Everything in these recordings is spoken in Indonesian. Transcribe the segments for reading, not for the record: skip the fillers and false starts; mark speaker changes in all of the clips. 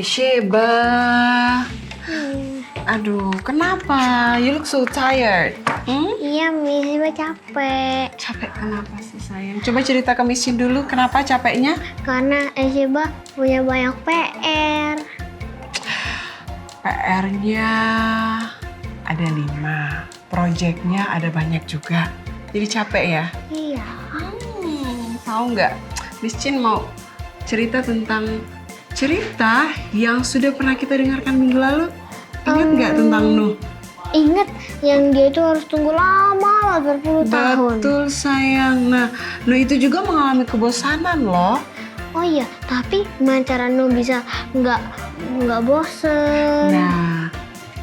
Speaker 1: Sheba. Aduh, kenapa? You look so tired.
Speaker 2: Iya, Miss, Sheba capek.
Speaker 1: Capek kenapa sih sayang? Coba cerita ke Miss Shin dulu, kenapa capeknya?
Speaker 2: Karena Sheba punya banyak PR.
Speaker 1: PR-nya ada 5, proyeknya ada banyak juga. Jadi capek ya?
Speaker 2: Iya.
Speaker 1: Tahu nggak? Miss Shin mau cerita tentang cerita yang sudah pernah kita dengarkan minggu lalu. Ingat nggak tentang Nuh?
Speaker 2: Ingat yang dia itu harus tunggu lama berpuluh tahun.
Speaker 1: Betul sayang. Nah, Nuh itu juga mengalami kebosanan loh.
Speaker 2: Oh iya, tapi gimana cara Nuh bisa nggak bosen?
Speaker 1: Nah,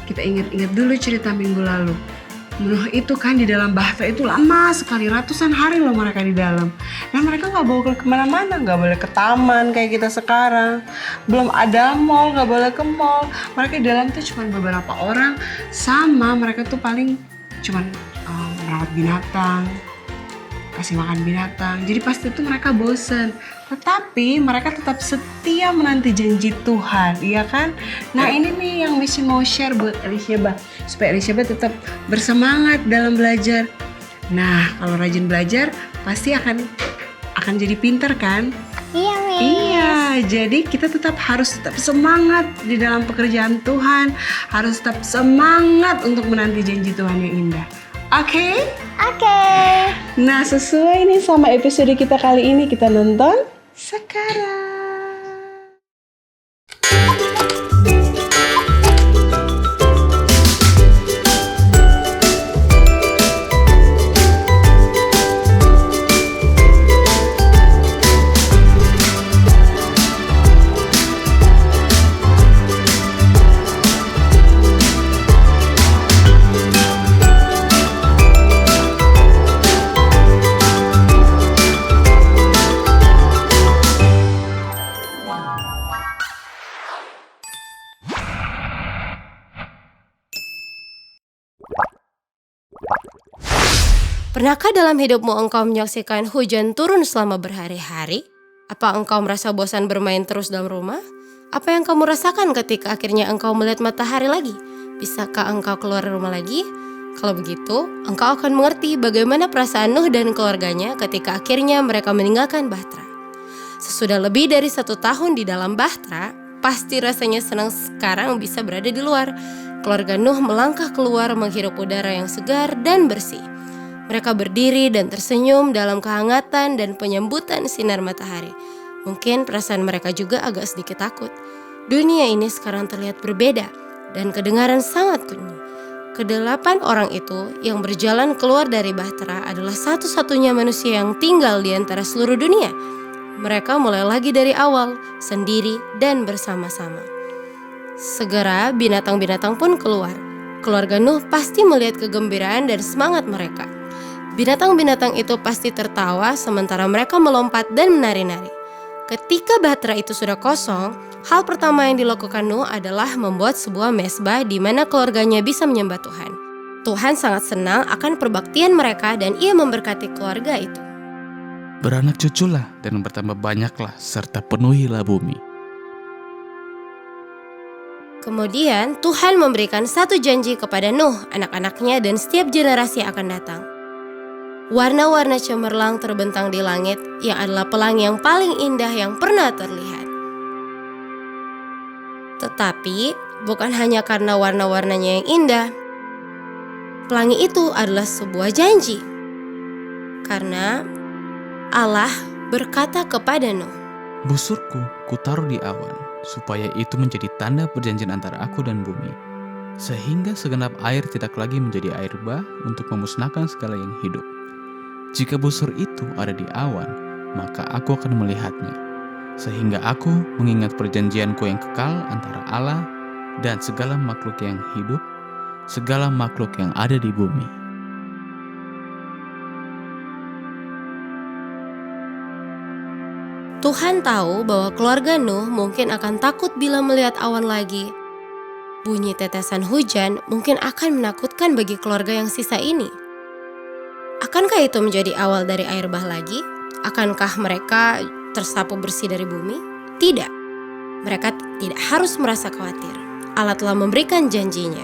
Speaker 1: kita ingat-ingat dulu cerita minggu lalu. Nuh itu kan di dalam Bahtera itu lama sekali, ratusan hari loh mereka di dalam. Dan mereka nggak boleh kemana-mana, nggak boleh ke taman kayak kita sekarang. Belum ada mall, nggak boleh ke mall. Mereka di dalam tuh cuma beberapa orang, sama mereka tuh paling cuma merawat binatang, kasih makan binatang. Jadi pasti tuh mereka bosen. Tetapi mereka tetap setia menanti janji Tuhan, iya kan? Nah ini nih yang Miss mau share buat Elisheba, supaya Elisheba tetap bersemangat dalam belajar. Nah kalau rajin belajar pasti akan jadi pinter kan?
Speaker 2: Iya, Miss.
Speaker 1: Iya, jadi kita harus tetap semangat di dalam pekerjaan Tuhan, harus tetap semangat untuk menanti janji Tuhan yang indah. Oke?
Speaker 2: Oke.
Speaker 1: Nah, sesuai nih sama episode kita kali ini, kita nonton sekarang.
Speaker 3: Pernahkah dalam hidupmu engkau menyaksikan hujan turun selama berhari-hari? Apa engkau merasa bosan bermain terus dalam rumah? Apa yang kamu rasakan ketika akhirnya engkau melihat matahari lagi? Bisakah engkau keluar rumah lagi? Kalau begitu, engkau akan mengerti bagaimana perasaan Nuh dan keluarganya ketika akhirnya mereka meninggalkan Bahtera. Sesudah lebih dari 1 tahun di dalam Bahtera, pasti rasanya senang sekarang bisa berada di luar. Keluarga Nuh melangkah keluar menghirup udara yang segar dan bersih. Mereka berdiri dan tersenyum dalam kehangatan dan penyambutan sinar matahari. Mungkin perasaan mereka juga agak sedikit takut. Dunia ini sekarang terlihat berbeda dan kedengaran sangat kunyit. Ke-8 orang itu yang berjalan keluar dari Bahtera adalah satu-satunya manusia yang tinggal di antara seluruh dunia. Mereka mulai lagi dari awal, sendiri dan bersama-sama. Segera binatang-binatang pun keluar. Keluarga Nuh pasti melihat kegembiraan dan semangat mereka. Binatang-binatang itu pasti tertawa sementara mereka melompat dan menari-nari. Ketika Bahtera itu sudah kosong, hal pertama yang dilakukan Nuh adalah membuat sebuah mezbah di mana keluarganya bisa menyembah Tuhan. Tuhan sangat senang akan perbaktian mereka dan ia memberkati keluarga itu.
Speaker 4: Beranak cuculah dan bertambah banyaklah serta penuhilah bumi.
Speaker 3: Kemudian Tuhan memberikan satu janji kepada Nuh, anak-anaknya dan setiap generasi yang akan datang. Warna-warna cemerlang terbentang di langit yang adalah pelangi yang paling indah yang pernah terlihat. Tetapi bukan hanya karena warna-warnanya yang indah. Pelangi itu adalah sebuah janji. Karena Allah berkata kepada Nuh,
Speaker 4: Busurku kutaruh di awan, supaya itu menjadi tanda perjanjian antara aku dan bumi, sehingga segenap air tidak lagi menjadi air bah untuk memusnahkan segala yang hidup. Jika busur itu ada di awan, maka aku akan melihatnya, sehingga aku mengingat perjanjianku yang kekal antara Allah dan segala makhluk yang hidup, segala makhluk yang ada di bumi.
Speaker 3: Tuhan tahu bahwa keluarga Nuh mungkin akan takut bila melihat awan lagi. Bunyi tetesan hujan mungkin akan menakutkan bagi keluarga yang sisa ini. Akankah itu menjadi awal dari air bah lagi? Akankah mereka tersapu bersih dari bumi? Tidak. Mereka tidak harus merasa khawatir. Allah telah memberikan janjinya.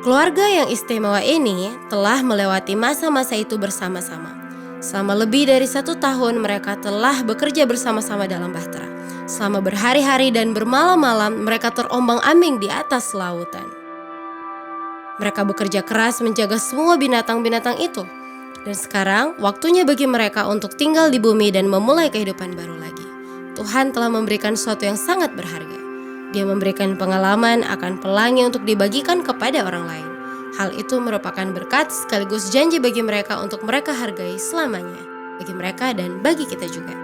Speaker 3: Keluarga yang istimewa ini telah melewati masa-masa itu bersama-sama. Selama lebih dari 1 tahun mereka telah bekerja bersama-sama dalam bahtera. Selama berhari-hari dan bermalam-malam mereka terombang-ambing di atas lautan. Mereka bekerja keras menjaga semua binatang-binatang itu. Dan sekarang waktunya bagi mereka untuk tinggal di bumi dan memulai kehidupan baru lagi. Tuhan telah memberikan sesuatu yang sangat berharga. Dia memberikan pengalaman akan pelangi untuk dibagikan kepada orang lain. Hal itu merupakan berkat sekaligus janji bagi mereka untuk mereka hargai selamanya. Bagi mereka dan bagi kita juga.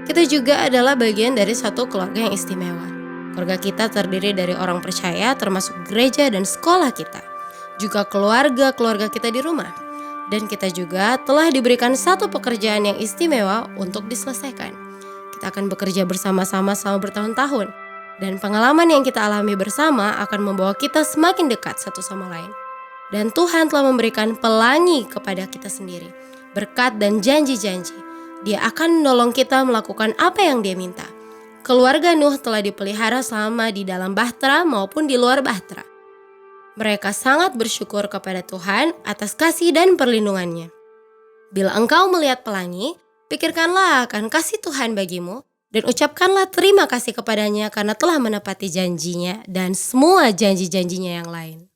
Speaker 3: Kita juga adalah bagian dari satu keluarga yang istimewa. Keluarga kita terdiri dari orang percaya termasuk gereja dan sekolah kita. Juga keluarga-keluarga kita di rumah. Dan kita juga telah diberikan satu pekerjaan yang istimewa untuk diselesaikan. Kita akan bekerja bersama-sama selama bertahun-tahun. Dan pengalaman yang kita alami bersama akan membawa kita semakin dekat satu sama lain. Dan Tuhan telah memberikan pelangi kepada kita sendiri. Berkat dan janji-janji. Dia akan menolong kita melakukan apa yang Dia minta. Keluarga Nuh telah dipelihara selama di dalam bahtera maupun di luar bahtera. Mereka sangat bersyukur kepada Tuhan atas kasih dan perlindungannya. Bila engkau melihat pelangi, pikirkanlah akan kasih Tuhan bagimu dan ucapkanlah terima kasih kepadanya karena telah menepati janjinya dan semua janji-janjinya yang lain.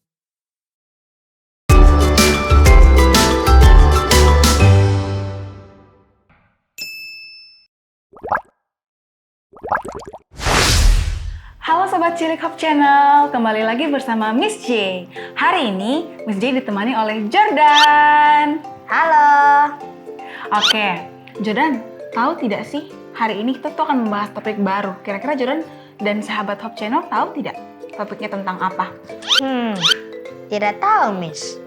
Speaker 5: Halo Sobat Cilik Hope Channel, kembali lagi bersama Miss J. Hari ini Miss J ditemani oleh Jordan.
Speaker 2: Halo.
Speaker 5: Oke, Jordan, tahu tidak sih hari ini kita tuh akan membahas topik baru. Kira-kira Jordan dan sahabat Hope Channel tahu tidak topiknya tentang apa?
Speaker 2: Tidak tahu, Miss.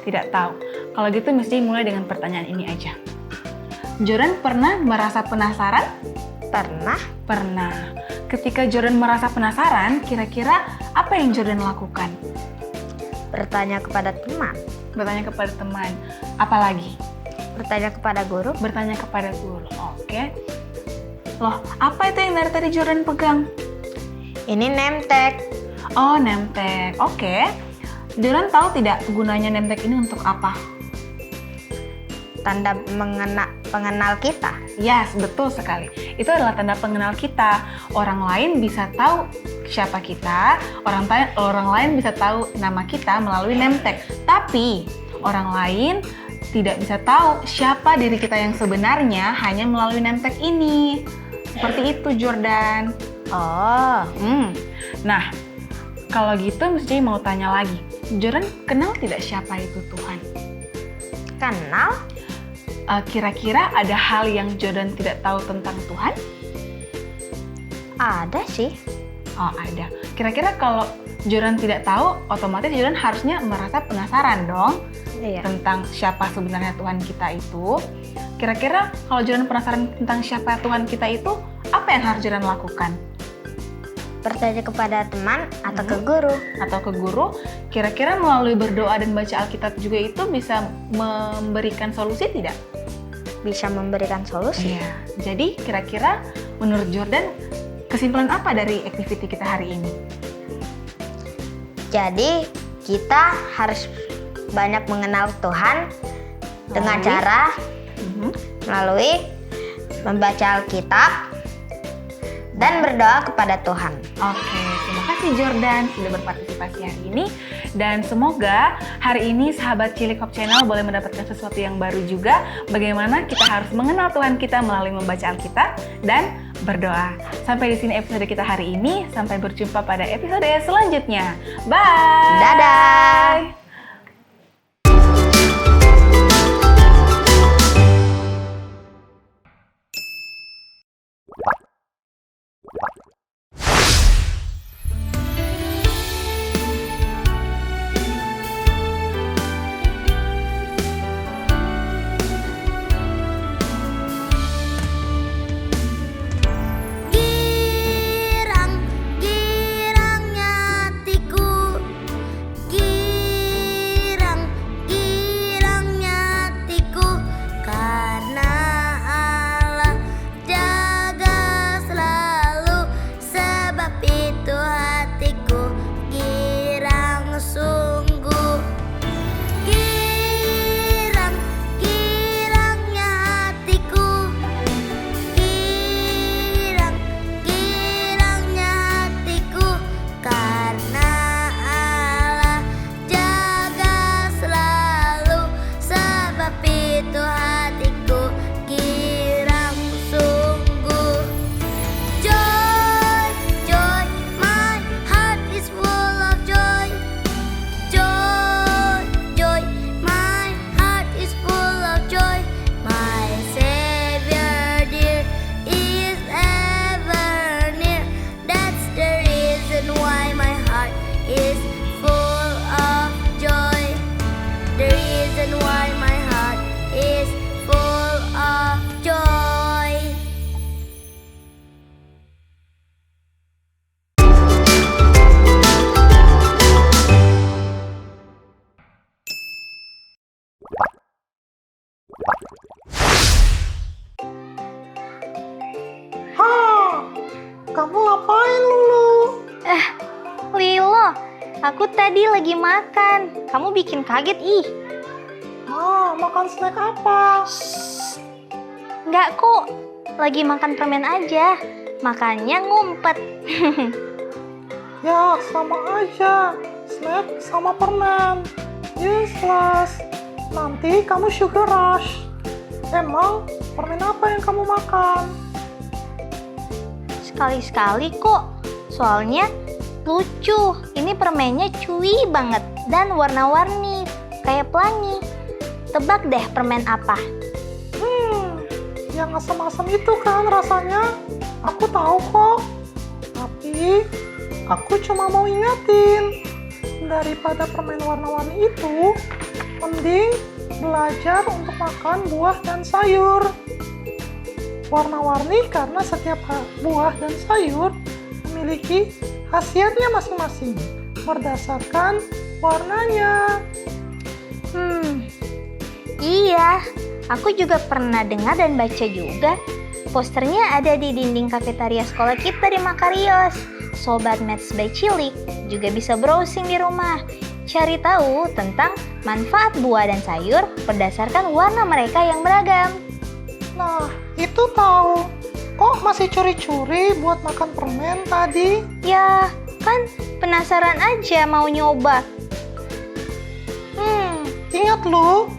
Speaker 5: Tidak tahu. Kalau gitu Miss J mulai dengan pertanyaan ini aja. Jordan pernah merasa penasaran?
Speaker 2: Pernah.
Speaker 5: Ketika Jordan merasa penasaran, kira-kira apa yang Jordan lakukan?
Speaker 2: Bertanya kepada teman.
Speaker 5: Bertanya kepada teman. Apalagi?
Speaker 2: Bertanya kepada guru.
Speaker 5: Bertanya kepada guru. Oke. Loh, apa itu yang dari tadi Jordan pegang?
Speaker 2: Ini name tag.
Speaker 5: Oh, name tag. Oke. Jordan tahu tidak gunanya name tag ini untuk apa?
Speaker 2: Tanda pengenal kita.
Speaker 5: Yes, betul sekali. Itu adalah tanda pengenal kita. Orang lain bisa tahu siapa kita, orang lain bisa tahu nama kita melalui name tag. Tapi, orang lain tidak bisa tahu siapa diri kita yang sebenarnya hanya melalui name tag ini. Seperti itu, Jordan.
Speaker 2: Oh.
Speaker 5: Nah, kalau gitu Miss J mau tanya lagi. Jordan kenal tidak siapa itu Tuhan?
Speaker 2: Kenal?
Speaker 5: Kira-kira ada hal yang Jordan tidak tahu tentang Tuhan?
Speaker 2: Ada sih.
Speaker 5: Oh, ada. Kira-kira kalau Jordan tidak tahu, otomatis Jordan harusnya merasa penasaran dong
Speaker 2: Iya.
Speaker 5: tentang siapa sebenarnya Tuhan kita itu. Kira-kira kalau Jordan penasaran tentang siapa Tuhan kita itu, apa yang harus Jordan lakukan?
Speaker 2: Bertanya kepada teman atau ke guru.
Speaker 5: Atau ke guru, kira-kira melalui berdoa dan baca Alkitab juga itu bisa memberikan solusi tidak?
Speaker 2: Bisa memberikan solusi.
Speaker 5: Iya. Jadi kira-kira menurut Jordan kesimpulan apa dari activity kita hari ini?
Speaker 2: Jadi kita harus banyak mengenal Tuhan dengan cara melalui membaca Alkitab dan berdoa kepada Tuhan.
Speaker 5: Oke, terima kasih Jordan sudah berpartisipasi hari ini. Dan semoga hari ini sahabat Cilik Hope Channel boleh mendapatkan sesuatu yang baru juga. Bagaimana kita harus mengenal Tuhan kita melalui membaca Alkitab dan berdoa. Sampai di sini episode kita hari ini. Sampai berjumpa pada episode selanjutnya. Bye!
Speaker 2: Dadah! Girang-girangnya hatiku, girang
Speaker 6: kamu ngapain Lulu?
Speaker 2: Lilo, aku tadi lagi makan. Kamu bikin kaget, ih.
Speaker 6: Makan snack apa?
Speaker 2: Nggak kok, lagi makan permen aja. Makannya ngumpet.
Speaker 6: Ya, sama aja. Snack sama permen. Useless. Nanti kamu sugar rush. Emang permen apa yang kamu makan?
Speaker 2: Sekali-sekali kok. Soalnya lucu. Ini permennya chewy banget dan warna-warni kayak pelangi. Tebak deh permen apa?
Speaker 6: Yang asam-asam itu kan rasanya. Aku tahu kok. Tapi aku cuma mau ingetin. Daripada permen warna-warni itu, mending belajar untuk makan buah dan sayur. Warna-warni karena setiap buah dan sayur memiliki khasiatnya masing-masing berdasarkan warnanya.
Speaker 2: Iya, aku juga pernah dengar dan baca juga. Posternya ada di dinding kafetaria sekolah kita di Makarios. Sobat Maths by Cilik juga bisa browsing di rumah. Cari tahu tentang manfaat buah dan sayur berdasarkan warna mereka yang beragam.
Speaker 6: Nah, itu tahu. Kok masih curi-curi buat makan permen tadi?
Speaker 2: Ya, kan penasaran aja mau nyoba.
Speaker 6: Ingat lu,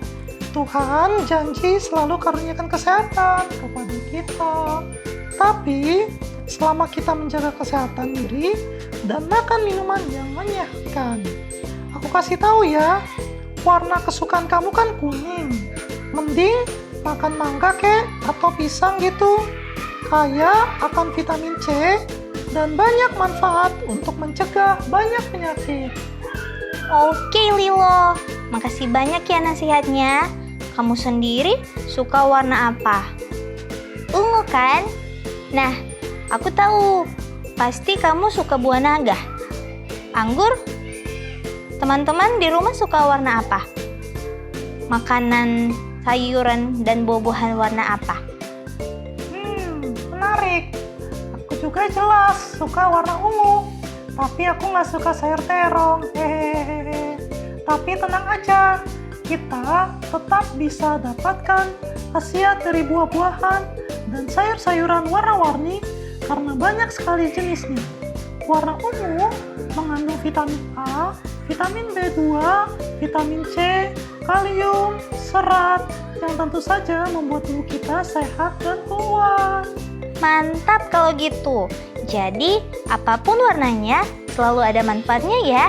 Speaker 6: Tuhan janji selalu karuniakan kesehatan kepada kita. Tapi, selama kita menjaga kesehatan diri dan makan minuman yang menyehatkan. Aku kasih tahu ya, warna kesukaan kamu kan kuning. Mending makan mangga kek atau pisang gitu. Kaya akan vitamin C dan banyak manfaat untuk mencegah banyak penyakit.
Speaker 2: Oke Lilo, makasih banyak ya nasihatnya. Kamu sendiri suka warna apa? Ungu kan? Nah, aku tahu. Pasti kamu suka buah naga. Anggur? Teman-teman di rumah suka warna apa? Makanan, sayuran, dan buah-buahan warna apa?
Speaker 6: Menarik. Aku juga jelas suka warna ungu. Tapi aku nggak suka sayur terong. Hehehe. Tapi tenang aja, kita tetap bisa dapatkan khasiat dari buah-buahan dan sayur-sayuran warna-warni karena banyak sekali jenisnya. Warna ungu mengandung vitamin A, vitamin B2, vitamin C, kalium, serat, yang tentu saja membuat tubuh kita sehat dan kuat.
Speaker 2: Mantap kalau gitu. Jadi, apapun warnanya, selalu ada manfaatnya ya.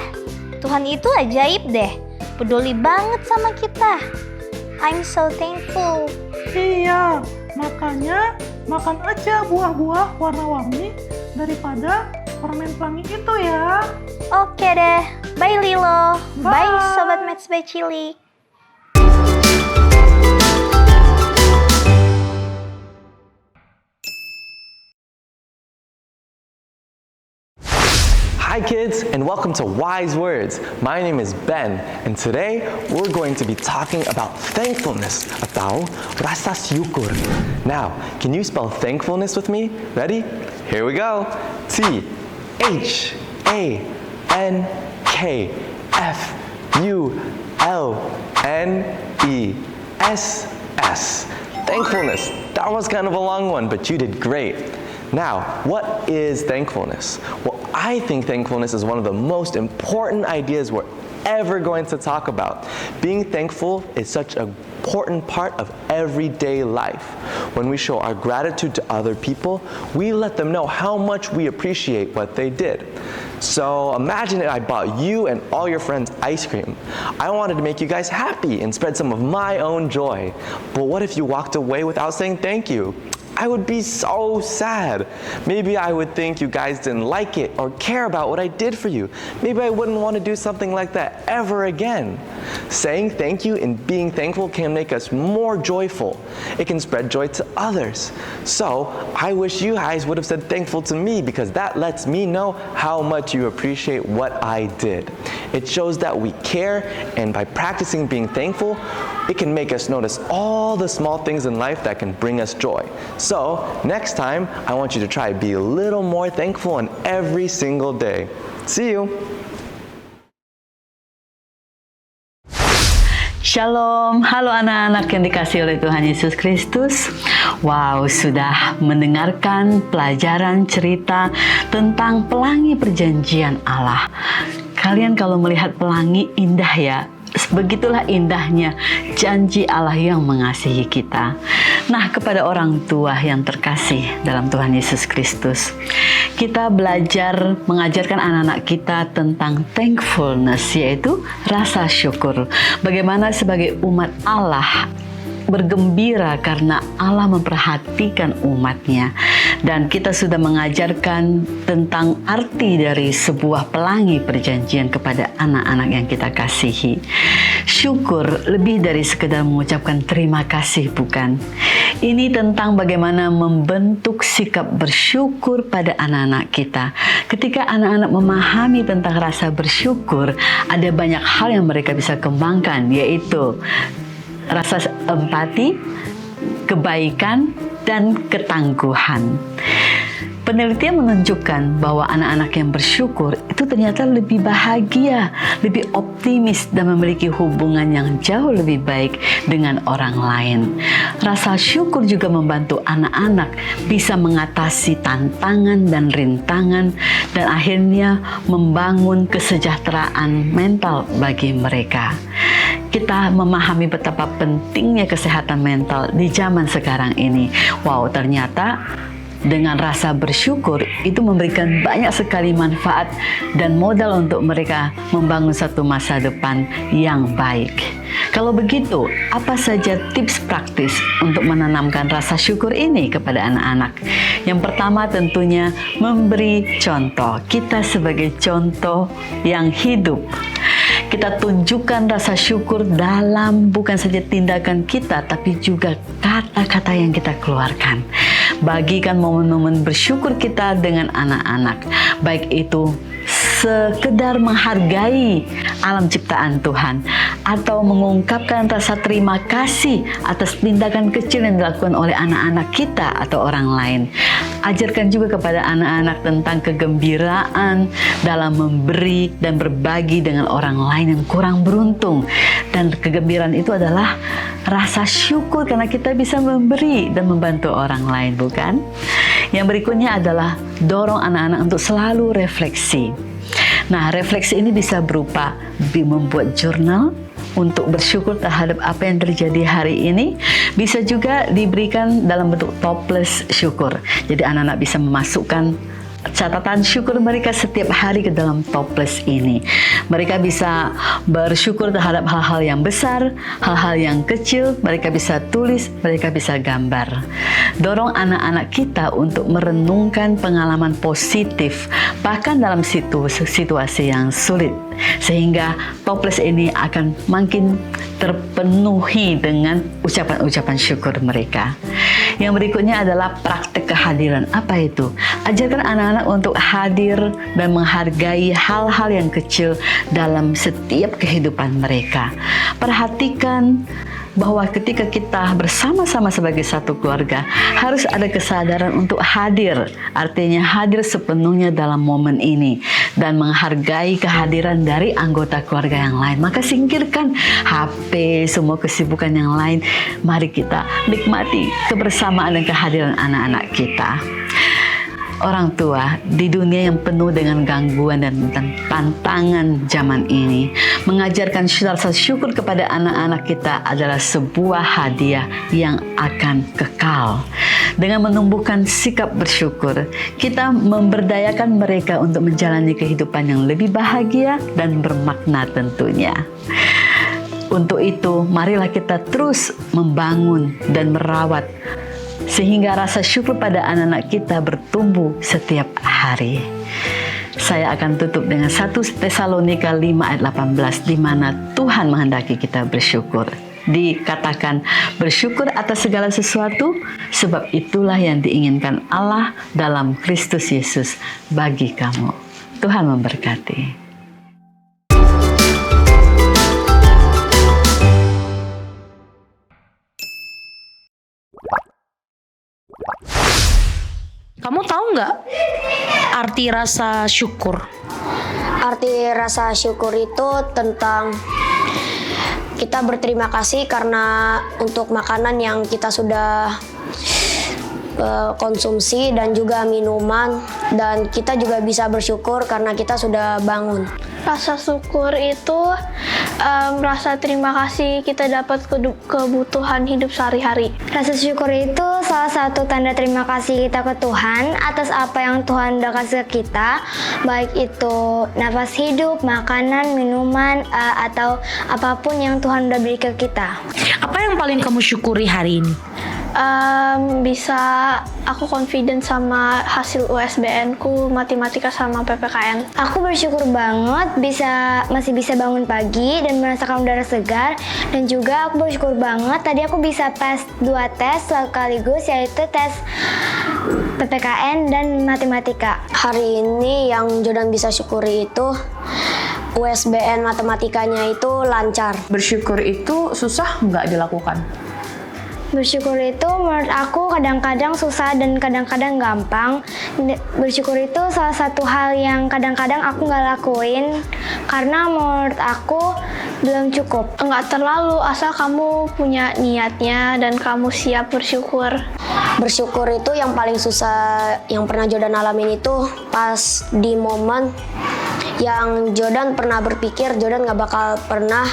Speaker 2: Tuhan itu ajaib deh. Peduli banget sama kita. I'm so thankful.
Speaker 6: Iya, makanya makan aja buah-buah warna-warni daripada permen pelangi itu ya.
Speaker 2: Oke deh. Bye Lilo.
Speaker 6: Bye.
Speaker 2: Bye Sobat Maths by Cilik.
Speaker 7: Hi kids, and welcome to Wise Words. My name is Ben, and today we're going to be talking about thankfulness atau rasa syukur. Now, can you spell thankfulness with me? Ready? Here we go. T-H-A-N-K-F-U-L-N-E-S-S. Thankfulness. That was kind of a long one, but you did great. Now, what is thankfulness? Well, I think thankfulness is one of the most important ideas we're ever going to talk about. Being thankful is such an important part of everyday life. When we show our gratitude to other people, we let them know how much we appreciate what they did. So imagine that I bought you and all your friends ice cream. I wanted to make you guys happy and spread some of my own joy. But what if you walked away without saying thank you? I would be so sad. Maybe I would think you guys didn't like it or care about what I did for you. Maybe I wouldn't want to do something like that ever again. Saying thank you and being thankful can make us more joyful. It can spread joy to others. So I wish you guys would have said thankful to me because that lets me know how much you appreciate what I did. It shows that we care, and by practicing being thankful, it can make us notice all the small things in life that can bring us joy. So, next time, I want you to try be a little more thankful in every single day. See you.
Speaker 8: Shalom, halo anak-anak yang dikasihi oleh Tuhan Yesus Kristus. Wow, sudah mendengarkan pelajaran cerita tentang pelangi perjanjian Allah. Kalian kalau melihat pelangi indah ya, begitulah indahnya janji Allah yang mengasihi kita. Nah, kepada orang tua yang terkasih dalam Tuhan Yesus Kristus, kita belajar mengajarkan anak-anak kita tentang thankfulness, yaitu rasa syukur. Bagaimana sebagai umat Allah bergembira karena Allah memperhatikan umatnya. Dan kita sudah mengajarkan tentang arti dari sebuah pelangi perjanjian kepada anak-anak yang kita kasihi. Syukur lebih dari sekedar mengucapkan terima kasih, bukan? Ini tentang bagaimana membentuk sikap bersyukur pada anak-anak kita. Ketika anak-anak memahami tentang rasa bersyukur, ada banyak hal yang mereka bisa kembangkan, yaitu rasa empati, kebaikan, dan ketangguhan. Penelitian menunjukkan bahwa anak-anak yang bersyukur itu ternyata lebih bahagia, lebih optimis, dan memiliki hubungan yang jauh lebih baik dengan orang lain. Rasa syukur juga membantu anak-anak bisa mengatasi tantangan dan rintangan, dan akhirnya membangun kesejahteraan mental bagi mereka. Kita memahami betapa pentingnya kesehatan mental di zaman sekarang ini. Wow, ternyata dengan rasa bersyukur itu memberikan banyak sekali manfaat dan modal untuk mereka membangun satu masa depan yang baik. Kalau begitu, apa saja tips praktis untuk menanamkan rasa syukur ini kepada anak-anak? Yang pertama tentunya memberi contoh. Kita sebagai contoh yang hidup. Kita tunjukkan rasa syukur dalam bukan saja tindakan kita, tapi juga kata-kata yang kita keluarkan. Bagikan momen-momen bersyukur kita dengan anak-anak, baik itu sekedar menghargai alam ciptaan Tuhan atau mengungkapkan rasa terima kasih atas tindakan kecil yang dilakukan oleh anak-anak kita atau orang lain. Ajarkan juga kepada anak-anak tentang kegembiraan dalam memberi dan berbagi dengan orang lain yang kurang beruntung. Dan kegembiraan itu adalah rasa syukur karena kita bisa memberi dan membantu orang lain, bukan? Yang berikutnya adalah dorong anak-anak untuk selalu refleksi. Nah, refleksi ini bisa berupa membuat jurnal untuk bersyukur terhadap apa yang terjadi hari ini. Bisa juga diberikan dalam bentuk toples syukur. Jadi anak-anak bisa memasukkan catatan syukur mereka setiap hari ke dalam toples ini. Mereka bisa bersyukur terhadap hal-hal yang besar, hal-hal yang kecil, mereka bisa tulis, mereka bisa gambar. Dorong anak-anak kita untuk merenungkan pengalaman positif, bahkan dalam situasi yang sulit. Sehingga toples ini akan makin terpenuhi dengan ucapan-ucapan syukur mereka. Yang berikutnya adalah praktek kehadiran. Apa itu? Ajarkan anak-anak untuk hadir dan menghargai hal-hal yang kecil dalam setiap kehidupan mereka. Perhatikan bahwa ketika kita bersama-sama sebagai satu keluarga, harus ada kesadaran untuk hadir. Artinya hadir sepenuhnya dalam momen ini dan menghargai kehadiran dari anggota keluarga yang lain. Maka singkirkan HP, semua kesibukan yang lain. Mari kita nikmati kebersamaan dan kehadiran anak-anak kita. Orang tua di dunia yang penuh dengan gangguan dan tantangan zaman ini, mengajarkan rasa syukur kepada anak-anak kita adalah sebuah hadiah yang akan kekal. Dengan menumbuhkan sikap bersyukur, kita memberdayakan mereka untuk menjalani kehidupan yang lebih bahagia dan bermakna tentunya. Untuk itu, marilah kita terus membangun dan merawat sehingga rasa syukur pada anak-anak kita bertumbuh setiap hari. Saya akan tutup dengan 1 Tesalonika 5 ayat 18, di mana Tuhan menghendaki kita bersyukur. Dikatakan, bersyukur atas segala sesuatu, sebab itulah yang diinginkan Allah dalam Kristus Yesus bagi kamu. Tuhan memberkati.
Speaker 9: Kamu tahu nggak arti rasa syukur?
Speaker 10: Arti rasa syukur itu tentang kita berterima kasih karena untuk makanan yang kita sudah konsumsi dan juga minuman, dan kita juga bisa bersyukur karena kita sudah bangun.
Speaker 11: Rasa syukur itu rasa terima kasih kita dapat kebutuhan hidup sehari-hari.
Speaker 2: Rasa syukur itu salah satu tanda terima kasih kita ke Tuhan atas apa yang Tuhan udah kasih ke kita, baik itu nafas hidup, makanan, minuman, atau apapun yang Tuhan udah beri ke kita.
Speaker 9: Apa yang paling kamu syukuri hari ini?
Speaker 11: Bisa aku confident sama hasil USBN ku matematika sama PPKN.
Speaker 2: Aku bersyukur banget masih bisa bangun pagi dan merasakan udara segar, dan juga aku bersyukur banget tadi aku bisa pas 2 tes sekaligus, yaitu tes PPKN dan matematika.
Speaker 10: Hari ini yang Jordan bisa syukuri itu USBN matematikanya itu lancar.
Speaker 5: Bersyukur itu susah nggak dilakukan?
Speaker 2: Bersyukur itu menurut aku kadang-kadang susah dan kadang-kadang gampang. Bersyukur itu salah satu hal yang kadang-kadang aku nggak lakuin karena menurut aku belum cukup.
Speaker 11: Enggak terlalu, asal kamu punya niatnya dan kamu siap bersyukur.
Speaker 10: Bersyukur itu yang paling susah yang pernah Jordan alamin itu pas di momen yang Jordan pernah berpikir Jordan nggak bakal pernah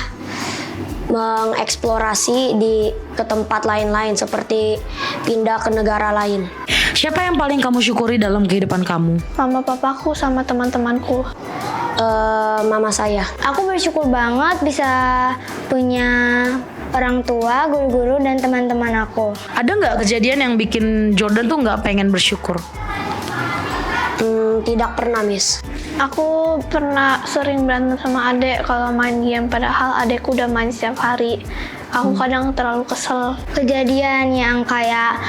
Speaker 10: mengeksplorasi ke tempat lain-lain seperti pindah ke negara lain.
Speaker 9: Siapa yang paling kamu syukuri dalam kehidupan kamu?
Speaker 11: Mama papaku sama teman-temanku.
Speaker 10: Mama saya.
Speaker 2: Aku bersyukur banget bisa punya orang tua, guru-guru, dan teman-teman aku.
Speaker 9: Ada nggak kejadian yang bikin Jordan tuh nggak pengen bersyukur?
Speaker 10: Tidak pernah, Miss.
Speaker 11: Aku pernah sering berantem sama adek kalau main game, padahal adekku udah main setiap hari. Aku kadang terlalu kesel.
Speaker 2: Kejadian yang kayak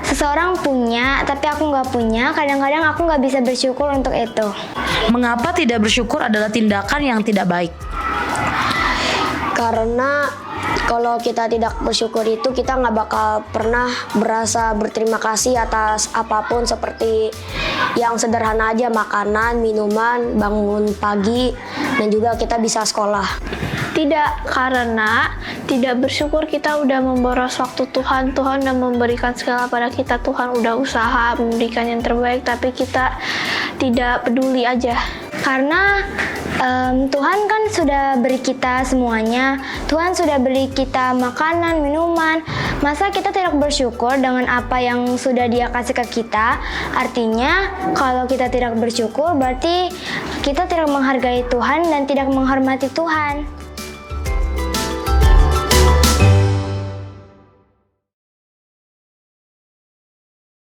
Speaker 2: seseorang punya tapi aku nggak punya, kadang-kadang aku nggak bisa bersyukur untuk itu.
Speaker 9: Mengapa tidak bersyukur adalah tindakan yang tidak baik?
Speaker 10: Karena kalau kita tidak bersyukur itu kita nggak bakal pernah berasa berterima kasih atas apapun, seperti yang sederhana aja, makanan, minuman, bangun pagi, dan juga kita bisa sekolah.
Speaker 11: Tidak, karena tidak bersyukur kita udah memboros waktu Tuhan. Tuhan udah memberikan segala pada kita. Tuhan udah usaha memberikan yang terbaik, tapi kita tidak peduli aja.
Speaker 2: Karena Tuhan kan sudah beri kita semuanya. Tuhan sudah beri kita makanan, minuman. Masa kita tidak bersyukur dengan apa yang sudah Dia kasih ke kita? Artinya, kalau kita tidak bersyukur berarti kita tidak menghargai Tuhan dan tidak menghormati Tuhan.